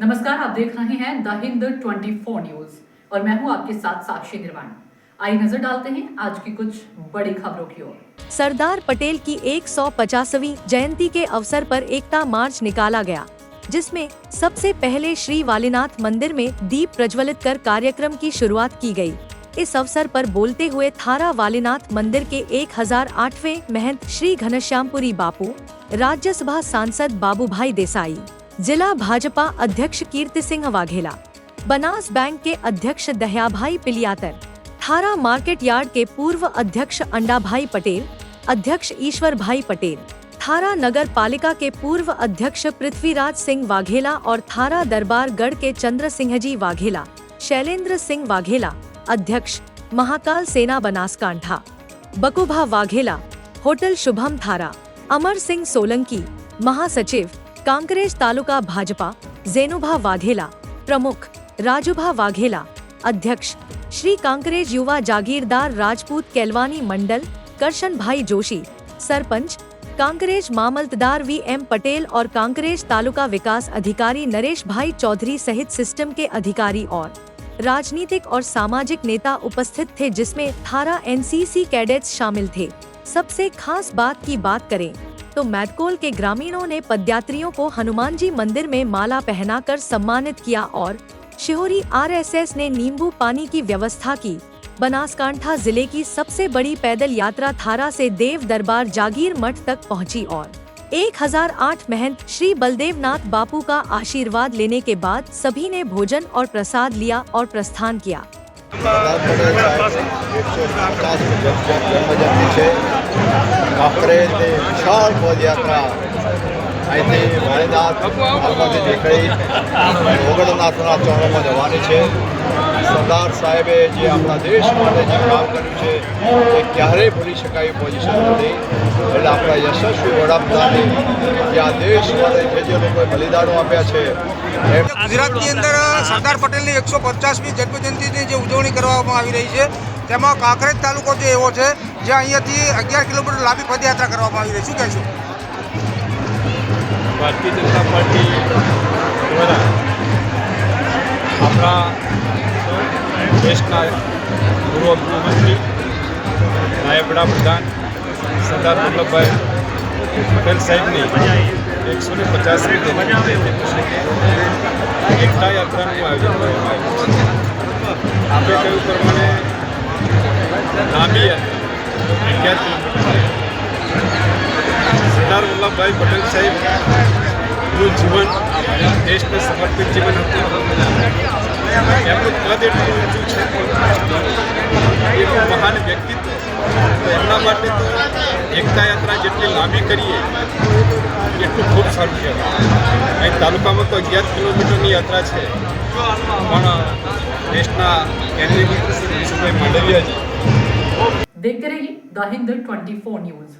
नमस्कार, आप देख रहे हैं द हिंद 24 न्यूज और मैं हूं आपके साथ साक्षी निर्वाण। आइए नजर डालते हैं आज की कुछ बड़ी खबरों की ओर। सरदार पटेल की 150वीं जयंती के अवसर पर एकता मार्च निकाला गया, जिसमें सबसे पहले श्री वालीनाथ मंदिर में दीप प्रज्वलित कर कार्यक्रम की शुरुआत की गई। इस अवसर पर बोलते हुए थारा वालीनाथ मंदिर के 1008वें महंत श्री घनश्यामपुरी बापू, राज्यसभा सांसद बाबूभाई देसाई, जिला भाजपा अध्यक्ष कीर्ति सिंह वाघेला, बनास बैंक के अध्यक्ष दह्याभाई पिलियातर, थारा मार्केट यार्ड के पूर्व अध्यक्ष अंडाभाई पटेल, अध्यक्ष ईश्वर भाई पटेल, थारा नगर पालिका के पूर्व अध्यक्ष पृथ्वीराज सिंह वाघेला और थारा दरबार गढ़ के चंद्र सिंह जी वाघेला, शैलेंद्र सिंह वाघेला, अध्यक्ष महाकाल सेना बनासकांठा, बकुभा वाघेला, होटल शुभम थारा, अमर सिंह सोलंकी, महासचिव कांकरेज तालुका भाजपा, जेनुभा वाघेला, प्रमुख राजुभा वाघेला, अध्यक्ष श्री कांकरेज युवा जागीरदार राजपूत केलवानी मंडल करशन भाई जोशी, सरपंच कांकरेज मामलतदार VM पटेल और कांकरेज तालुका विकास अधिकारी नरेश भाई चौधरी सहित सिस्टम के अधिकारी और राजनीतिक और सामाजिक नेता उपस्थित थे, जिसमें थारा NCC कैडेट्स शामिल थे। सबसे खास बात की बात करें तो मैदकोल के ग्रामीणों ने पदयात्रियों को हनुमान जी मंदिर में माला पहनाकर सम्मानित किया और शिहोरी RSS ने नींबू पानी की व्यवस्था की। बनासकांठा जिले की सबसे बड़ी पैदल यात्रा थारा से देव दरबार जागीर मठ तक पहुंची और 1008 महंत श्री बलदेवनाथ बापू का आशीर्वाद लेने के बाद सभी ने भोजन और प्रसाद लिया और प्रस्थान किया। विशाल पदयात्रा અહીંથી વાળીનાથ માર્ગમાંથી નીકળી ઓગણનાથના ચરણોમાં જવાની છે। સરદાર સાહેબે જે આપણા દેશ માટે જે કામ કર્યું છે એ ક્યારેય ભૂલી શકાય એવી પોઝિશન નથી। એટલે આપણા યશસ્વી વડાપ્રધાને જે આ દેશ માટે જે લોકોએ બલિદાનો આપ્યા છે। ગુજરાતની અંદર સરદાર પટેલની 150મી જન્મજયંતિની જે ઉજવણી કરવામાં આવી રહી છે, તેમાં કાંકરેજ તાલુકો જે એવો છે જ્યાં અહીંયાથી 11 કિલોમીટર લાંબી પદયાત્રા કરવામાં આવી રહી છે। શું કહેશો? भारतीय जनता पार्टी द्वारा अपना देश पूर्व गृहमंत्री नायब वड़ा प्रधान सरदार वल्लभ भाई पटेल साहेब ने 150મી जन्मजयंति प्रसंगे एकता यात्राનું આયોજન કરવામાં આવ્યું છે। આપણે કહ્યું પ્રમાણે લાંબી યાત્રા 11 કિલોમીટર सरदार वल्लभ भाई पटेल साहेब जीवन देश में समर्पित जीवन एमનું પદ એટલું ઊંચું છે, એવું મહાન વ્યક્તિત્વ, તો એમના માટે તો એકતા યાત્રા જેટલી લાંબી કરીએ એટલું ખૂબ સારું કહેવાય। અહીં તાલુકામાં તો 11 કિલોમીટરની યાત્રા છે, પણ દેશના કેન્દ્રીય મંત્રી શ્રી વિશુભાઈ માંડવિયાજી। देखते रहिए द हिंद 24 न्यूज।